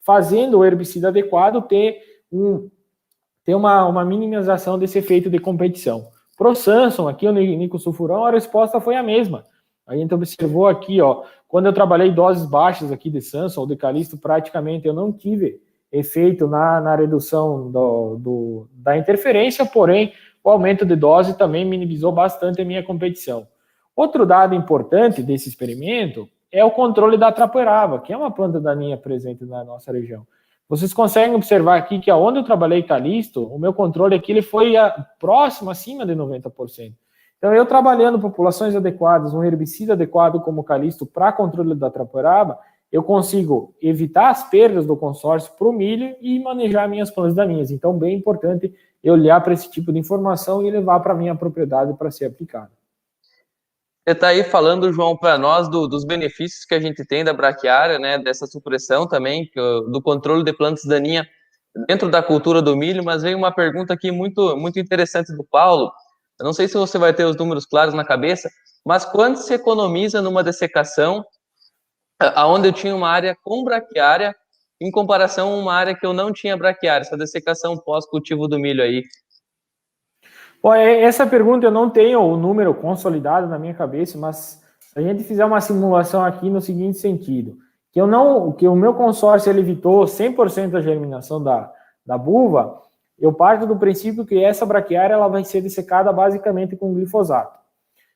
fazendo o herbicida adequado, ter uma minimização desse efeito de competição. Pro Samson, aqui o nicosulfurão, a resposta foi a mesma. A gente observou aqui, ó, quando eu trabalhei doses baixas aqui de Samson ou de calisto, praticamente eu não tive efeito na redução da interferência, porém, o aumento de dose também minimizou bastante a minha competição. Outro dado importante desse experimento é o controle da trapoeraba, que é uma planta daninha presente na nossa região. Vocês conseguem observar aqui que onde eu trabalhei calisto, o meu controle aqui ele foi próximo, acima de 90%. Então, eu trabalhando populações adequadas, um herbicida adequado como o calisto para controle da trapoeraba, eu consigo evitar as perdas do consórcio para o milho e manejar minhas plantas daninhas. Então, bem importante eu olhar para esse tipo de informação e levar para a minha propriedade para ser aplicado. Você está aí falando, João, para nós dos benefícios que a gente tem da braquiária, né, dessa supressão também, do controle de plantas daninhas dentro da cultura do milho, mas veio uma pergunta aqui muito, muito interessante do Paulo. Eu não sei se você vai ter os números claros na cabeça, mas quanto se economiza numa dessecação aonde eu tinha uma área com braquiária em comparação a uma área que eu não tinha braquiária, essa dessecação pós-cultivo do milho aí? Bom, essa pergunta eu não tenho o número consolidado na minha cabeça, mas se a gente fizer uma simulação aqui no seguinte sentido, que o meu consórcio ele evitou 100% da germinação da buva, eu parto do princípio que essa braquiária ela vai ser dessecada basicamente com glifosato.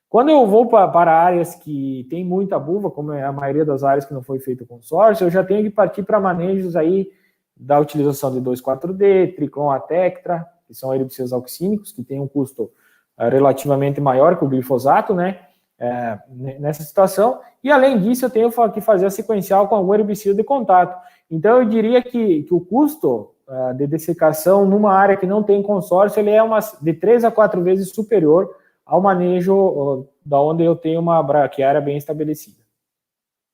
Quando eu vou para áreas que tem muita buva, como é a maioria das áreas que não foi feito consórcio, eu já tenho que partir para manejos aí da utilização de 2,4-D, Triclon Atectra, que são herbicidas auxínicos, que têm um custo relativamente maior que o glifosato, né, nessa situação, e além disso eu tenho que fazer a sequencial com algum herbicida de contato. Então eu diria que o custo de dessecação numa área que não tem consórcio, ele é de 3 a 4 vezes superior ao manejo da onde eu tenho uma braquiária bem estabelecida.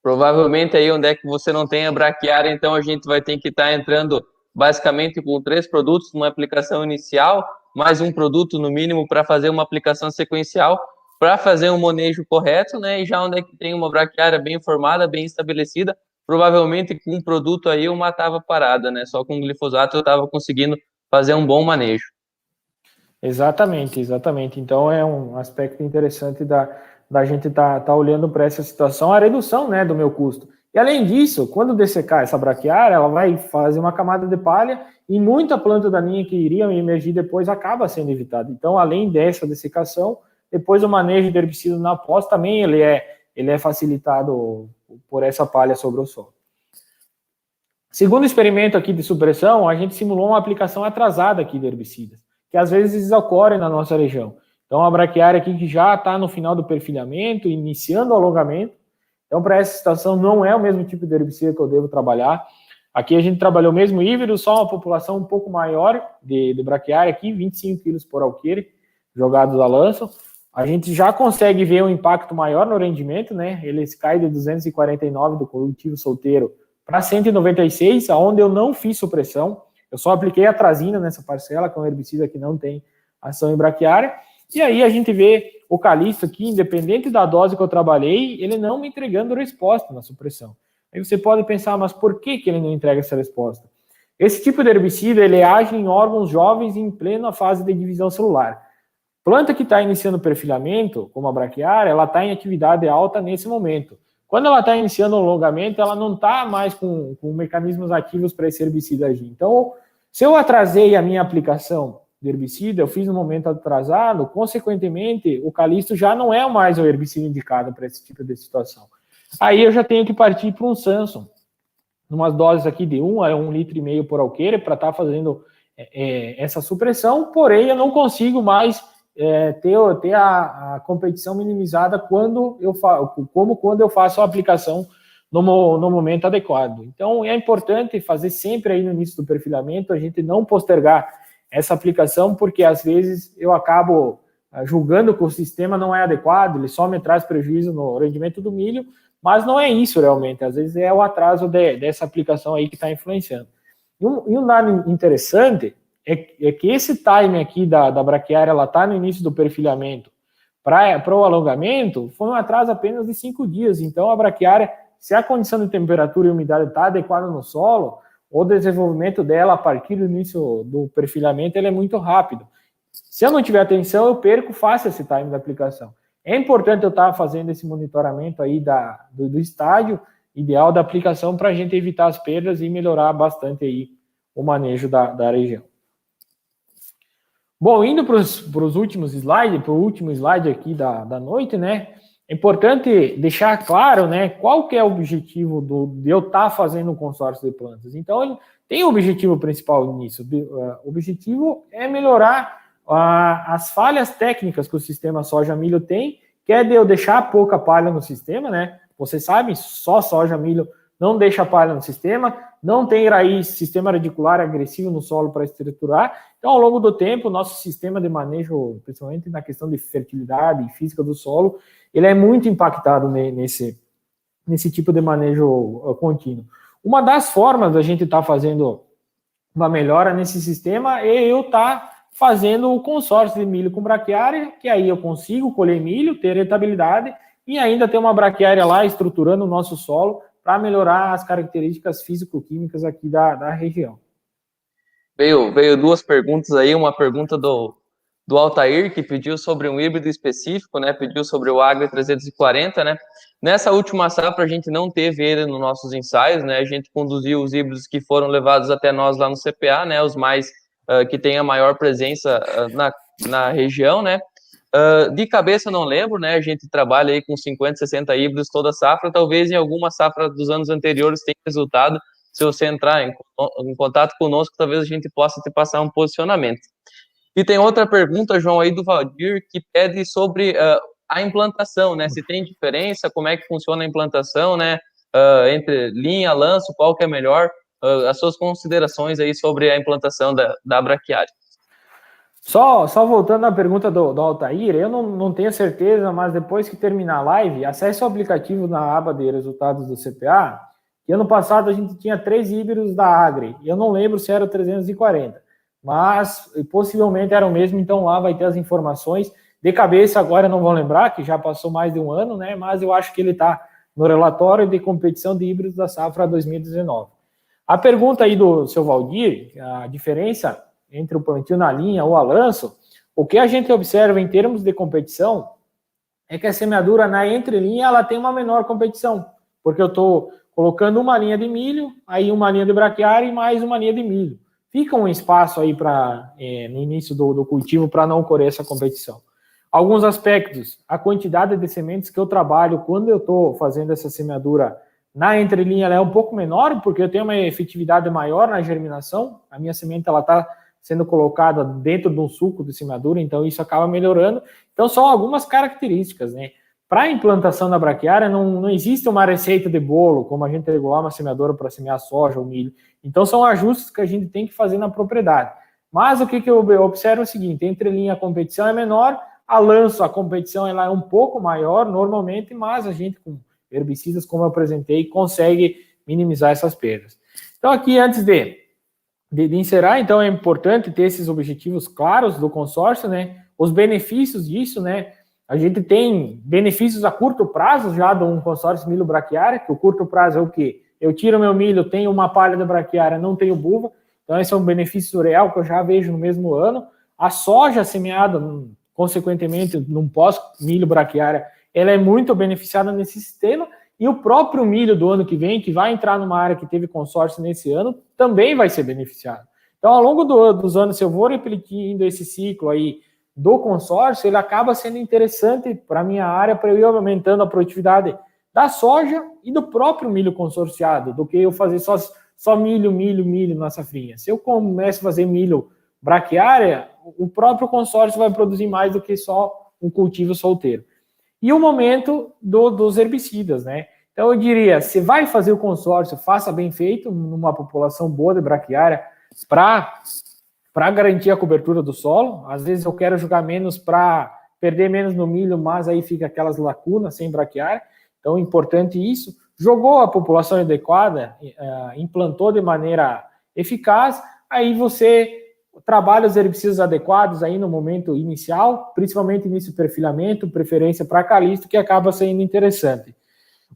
Provavelmente aí onde é que você não tem a braquiária, então a gente vai ter que estar entrando basicamente com 3 produtos numa aplicação inicial, mais um produto no mínimo para fazer uma aplicação sequencial, para fazer um manejo correto, né? E já onde é que tem uma braquiária bem formada, bem estabelecida, provavelmente com um produto aí eu matava parada, né? Só com glifosato eu estava conseguindo fazer um bom manejo. Exatamente. Então é um aspecto interessante da gente tá olhando para essa situação, a redução, né, do meu custo. E além disso, quando dessecar essa braquiária, ela vai fazer uma camada de palha e muita planta daninha que iriam emergir depois acaba sendo evitada. Então, além dessa dessecação, depois o manejo de herbicida na pós também ele é facilitado por essa palha sobre o solo. Segundo experimento aqui de supressão, a gente simulou uma aplicação atrasada aqui de herbicidas, que às vezes ocorrem na nossa região. Então, a braquiária aqui que já está no final do perfilhamento, iniciando o alongamento. Então, para essa situação, não é o mesmo tipo de herbicida que eu devo trabalhar. Aqui a gente trabalhou mesmo híbrido, só uma população um pouco maior de braquiária aqui, 25 quilos por alqueire, jogados a lanço. A gente já consegue ver um impacto maior no rendimento, né? Ele cai de 249 do cultivo solteiro para 196, aonde eu não fiz supressão. Eu só apliquei atrazina nessa parcela, que é um herbicida que não tem ação em braquiária. E aí a gente vê o calisto aqui, independente da dose que eu trabalhei, ele não me entregando resposta na supressão. Aí você pode pensar, mas por que ele não entrega essa resposta? Esse tipo de herbicida, ele age em órgãos jovens em plena fase de divisão celular. Planta que está iniciando perfilhamento, como a braquiária, ela está em atividade alta nesse momento. Quando ela está iniciando o alongamento, ela não está mais com mecanismos ativos para esse herbicida agir. Então, se eu atrasei a minha aplicação de herbicida, eu fiz no momento atrasado, consequentemente, o calisto já não é mais o herbicida indicado para esse tipo de situação. Aí eu já tenho que partir para um Samson, umas doses aqui de 1 a 1,5 litro por alqueire, para estar fazendo essa supressão, porém eu não consigo mais ter a competição minimizada quando eu faço a aplicação no momento adequado. Então é importante fazer sempre aí no início do perfilhamento, a gente não postergar essa aplicação, porque às vezes eu acabo julgando que o sistema não é adequado, ele só me traz prejuízo no rendimento do milho, mas não é isso realmente, às vezes é o atraso dessa aplicação aí que está influenciando. E um dado interessante é que esse time aqui da braquiária, ela está no início do perfilhamento para o alongamento, foi um atraso apenas de 5 dias, então a braquiária, se a condição de temperatura e umidade está adequada no solo, o desenvolvimento dela a partir do início do perfilhamento ele é muito rápido. Se eu não tiver atenção, eu perco fácil esse time da aplicação. É importante eu estar fazendo esse monitoramento aí do estágio ideal da aplicação para a gente evitar as perdas e melhorar bastante aí o manejo da região. Bom, indo para os últimos slides, para o último slide aqui da noite, né? É importante deixar claro, né, qual que é o objetivo de eu estar fazendo um consórcio de plantas. Então, ele tem o objetivo principal nisso. O objetivo é melhorar as falhas técnicas que o sistema soja-milho tem, que é de eu deixar pouca palha no sistema, né? Vocês sabem, só soja-milho não deixa palha no sistema, não tem raiz, sistema radicular agressivo no solo para estruturar. Então, ao longo do tempo, o nosso sistema de manejo, principalmente na questão de fertilidade e física do solo, ele é muito impactado nesse tipo de manejo contínuo. Uma das formas da gente estar fazendo uma melhora nesse sistema é eu estar fazendo o consórcio de milho com braquiária, que aí eu consigo colher milho, ter rentabilidade e ainda ter uma braquiária lá estruturando o nosso solo para melhorar as características físico-químicas aqui da região. Veio 2 perguntas aí, uma pergunta do Altair, que pediu sobre um híbrido específico, né? Pediu sobre o Agri 340, né? Nessa última safra a gente não teve ele nos nossos ensaios, né? A gente conduziu os híbridos que foram levados até nós lá no CPA, né? Os mais que têm a maior presença na região, né? De cabeça não lembro, né? A gente trabalha aí com 50, 60 híbridos toda safra, talvez em alguma safra dos anos anteriores tenha resultado se você entrar em contato conosco, talvez a gente possa te passar um posicionamento. E tem outra pergunta, João, aí do Valdir, que pede sobre a implantação, né? Se tem diferença, como é que funciona a implantação, né? Entre linha, lanço, qual que é melhor? As suas considerações aí sobre a implantação da braquiária. Só voltando à pergunta do Altair, eu não tenho certeza, mas depois que terminar a live, acesse o aplicativo na aba de resultados do CPA, que ano passado a gente tinha 3 híbridos da Agri, eu não lembro se era o 340, mas possivelmente era o mesmo, então lá vai ter as informações. De cabeça agora eu não vou lembrar, que já passou mais de um ano, né? Mas eu acho que ele está no relatório de competição de híbridos da safra 2019. A pergunta aí do seu Valdir, a diferença entre o plantio na linha ou a lanço, o que a gente observa em termos de competição é que a semeadura na entrelinha ela tem uma menor competição, porque eu estou colocando uma linha de milho, aí uma linha de braquiária e mais uma linha de milho. Fica um espaço aí no início do cultivo para não ocorrer essa competição. Alguns aspectos, a quantidade de sementes que eu trabalho quando eu estou fazendo essa semeadura na entrelinha ela é um pouco menor, porque eu tenho uma efetividade maior na germinação, a minha semente ela está sendo colocada dentro de um suco de semeadura, então isso acaba melhorando. Então são algumas características, né? Para a implantação da braquiária não existe uma receita de bolo, como a gente regular uma semeadora para semear soja ou milho. Então são ajustes que a gente tem que fazer na propriedade. Mas o que eu observo é o seguinte, entre linha a competição é menor, a lanço a competição ela é um pouco maior normalmente, mas a gente com herbicidas, como eu apresentei, consegue minimizar essas perdas. Então aqui antes de encerrar, então é importante ter esses objetivos claros do consórcio, né? Os benefícios disso, né? A gente tem benefícios a curto prazo já de um consórcio milho braquiária, que o curto prazo é o quê? Eu tiro meu milho, tenho uma palha da braquiária, não tenho buva, então esse é um benefício real que eu já vejo no mesmo ano. A soja semeada, consequentemente, num pós-milho braquiária, ela é muito beneficiada nesse sistema, e o próprio milho do ano que vem, que vai entrar numa área que teve consórcio nesse ano, também vai ser beneficiado. Então, ao longo dos anos, se eu vou repetindo esse ciclo aí do consórcio, ele acaba sendo interessante para a minha área, para eu ir aumentando a produtividade da soja e do próprio milho consorciado, do que eu fazer só milho na safrinha. Se eu começo a fazer milho braquiária, o próprio consórcio vai produzir mais do que só um cultivo solteiro. E o momento dos herbicidas, né? Então eu diria, se vai fazer o consórcio, faça bem feito, numa população boa de braquiária, para garantir a cobertura do solo. Às vezes eu quero jogar menos para perder menos no milho, mas aí fica aquelas lacunas sem braquiária. Então é importante isso. Jogou a população adequada, implantou de maneira eficaz, aí você trabalha os herbicidas adequados aí no momento inicial, principalmente início de perfilhamento, preferência para calisto, que acaba sendo interessante.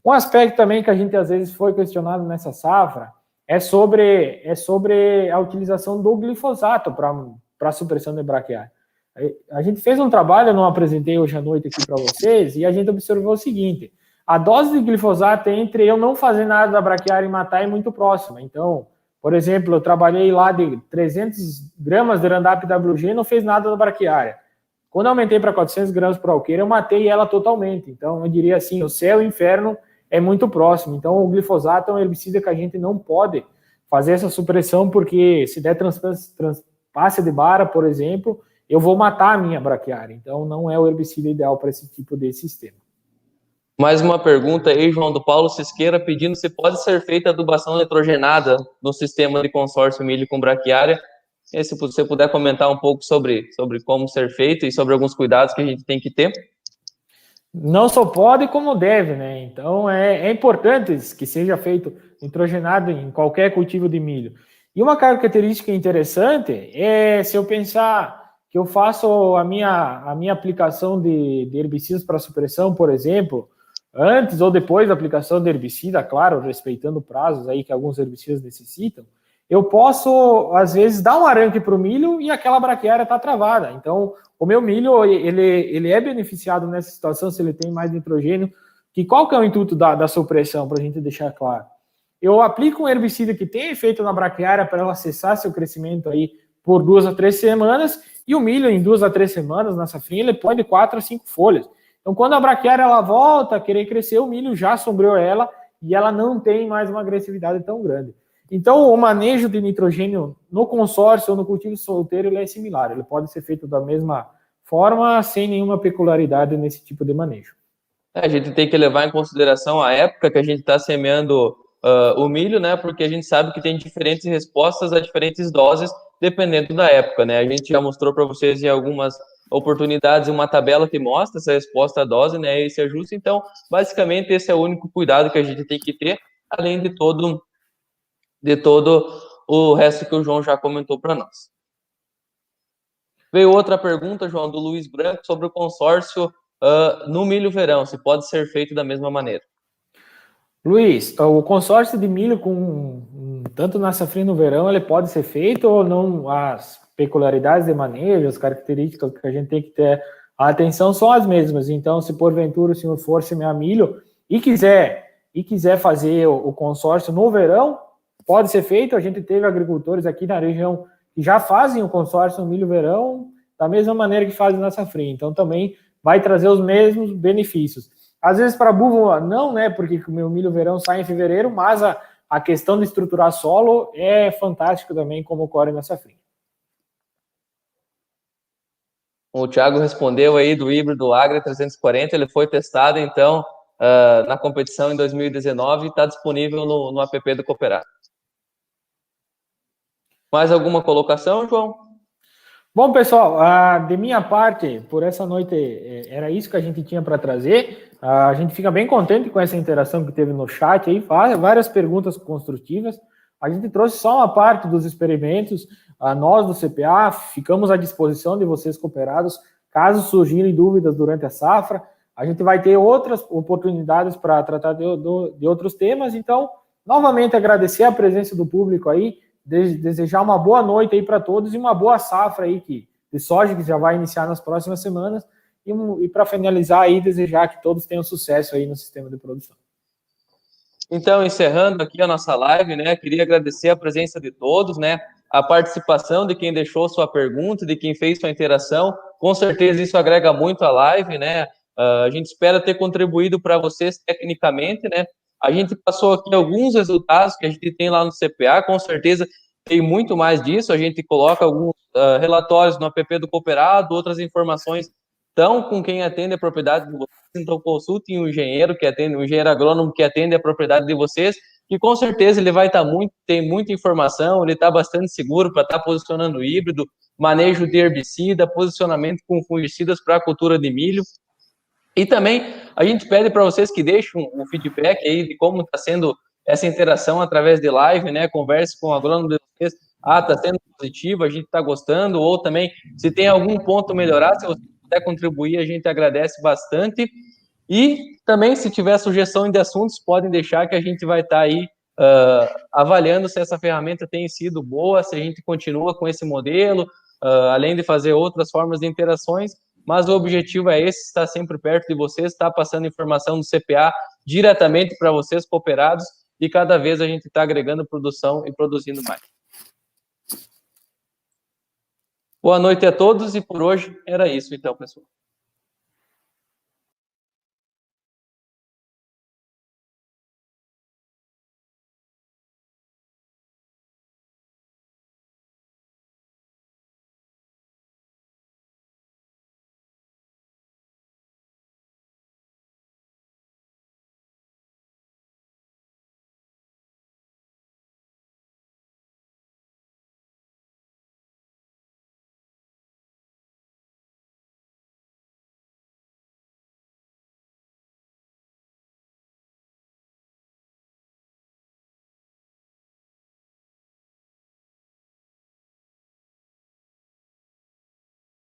Um aspecto também que a gente às vezes foi questionado nessa safra é sobre a utilização do glifosato para a supressão de braquiária. A gente fez um trabalho, eu não apresentei hoje à noite aqui para vocês, e a gente observou o seguinte, a dose de glifosato entre eu não fazer nada da braquiária e matar é muito próxima. Então, por exemplo, eu trabalhei lá de 300 gramas de Roundup WG e não fez nada da braquiária. Quando eu aumentei para 400 gramas por alqueire, eu matei ela totalmente. Então, eu diria assim, o céu e o inferno é muito próximo. Então, o glifosato é um herbicida que a gente não pode fazer essa supressão, porque se der transpasse de bara, por exemplo, eu vou matar a minha braquiária. Então, não é o herbicida ideal para esse tipo de sistema. Mais uma pergunta aí, João, do Paulo Cisqueira, pedindo se pode ser feita adubação nitrogenada no sistema de consórcio milho com braquiária. E se você puder comentar um pouco sobre como ser feito e sobre alguns cuidados que a gente tem que ter. Não só pode, como deve, né? Então, é importante que seja feito nitrogenado em qualquer cultivo de milho. E uma característica interessante é, se eu pensar que eu faço a minha aplicação de herbicidas para supressão, por exemplo, antes ou depois da aplicação de herbicida, claro, respeitando prazos aí que alguns herbicidas necessitam, eu posso, às vezes, dar um arranque para o milho e aquela braquiária está travada. Então, o meu milho, ele é beneficiado nessa situação se ele tem mais nitrogênio. Qual que é o intuito da supressão, para a gente deixar claro? Eu aplico um herbicida que tem efeito na braquiária para ela cessar seu crescimento aí por 2 a 3 semanas, e o milho, em 2 a 3 semanas, na safrinha, ele põe de 4 a 5 folhas. Então, quando a braquiária ela volta a querer crescer, o milho já sombreou ela e ela não tem mais uma agressividade tão grande. Então, o manejo de nitrogênio no consórcio ou no cultivo solteiro ele é similar, ele pode ser feito da mesma forma, sem nenhuma peculiaridade nesse tipo de manejo. A gente tem que levar em consideração a época que a gente está semeando o milho, né? Porque a gente sabe que tem diferentes respostas a diferentes doses, dependendo da época, né? A gente já mostrou para vocês em algumas oportunidades uma tabela que mostra essa resposta à dose, né? Esse ajuste. Então, basicamente, esse é o único cuidado que a gente tem que ter, além de todo o resto que o João já comentou para nós. Veio outra pergunta, João, do Luiz Branco, sobre o consórcio no milho verão, se pode ser feito da mesma maneira. Luiz, o consórcio de milho tanto na safrinha no verão, ele pode ser feito ou não? As peculiaridades de manejo, as características que a gente tem que ter a atenção são as mesmas. Então, se porventura o senhor for semear milho e quiser fazer o consórcio no verão, pode ser feito. A gente teve agricultores aqui na região que já fazem o consórcio no milho verão da mesma maneira que fazem na safrinha. Então, também vai trazer os mesmos benefícios. Às vezes para búfala não, né? Porque o meu milho verão sai em fevereiro, mas a questão de estruturar solo é fantástica também, como ocorre na safrinha. O Thiago respondeu aí do híbrido Agri 340, ele foi testado, então, na competição em 2019 e está disponível no app do Cooperado. Mais alguma colocação, João? Bom, pessoal, de minha parte, por essa noite, era isso que a gente tinha para trazer. A gente fica bem contente com essa interação que teve no chat aí, várias perguntas construtivas. A gente trouxe só uma parte dos experimentos. Nós do CPA ficamos à disposição de vocês cooperados, caso surgirem dúvidas durante a safra. A gente vai ter outras oportunidades para tratar de outros temas. Então, novamente, agradecer a presença do público aí, desejar uma boa noite aí para todos e uma boa safra aí de soja que já vai iniciar nas próximas semanas e para finalizar aí, desejar que todos tenham sucesso aí no sistema de produção. Então, encerrando aqui a nossa live, né, queria agradecer a presença de todos, né, a participação de quem deixou sua pergunta, de quem fez sua interação, com certeza isso agrega muito à live, né, a gente espera ter contribuído para vocês tecnicamente, né, a gente passou aqui alguns resultados que a gente tem lá no CPA, com certeza tem muito mais disso, a gente coloca alguns relatórios no app do Cooperado, outras informações estão com quem atende a propriedade de vocês, então consultem o engenheiro que atende, o engenheiro agrônomo que atende a propriedade de vocês, que com certeza ele vai estar tem muita informação, ele está bastante seguro para estar posicionando o híbrido, manejo de herbicida, posicionamento com fungicidas para a cultura de milho. E também a gente pede para vocês que deixem um feedback aí de como está sendo essa interação através de live, né? Converse com o agrônomo de vocês. Está sendo positivo, a gente está gostando, ou também se tem algum ponto a melhorar, se você puder contribuir, a gente agradece bastante. E também, se tiver sugestão de assuntos, podem deixar que a gente vai estar aí avaliando se essa ferramenta tem sido boa, se a gente continua com esse modelo, além de fazer outras formas de interações, mas o objetivo é esse, estar sempre perto de vocês, estar passando informação do CPA diretamente para vocês, cooperados, e cada vez a gente está agregando produção e produzindo mais. Boa noite a todos, e por hoje era isso então, pessoal.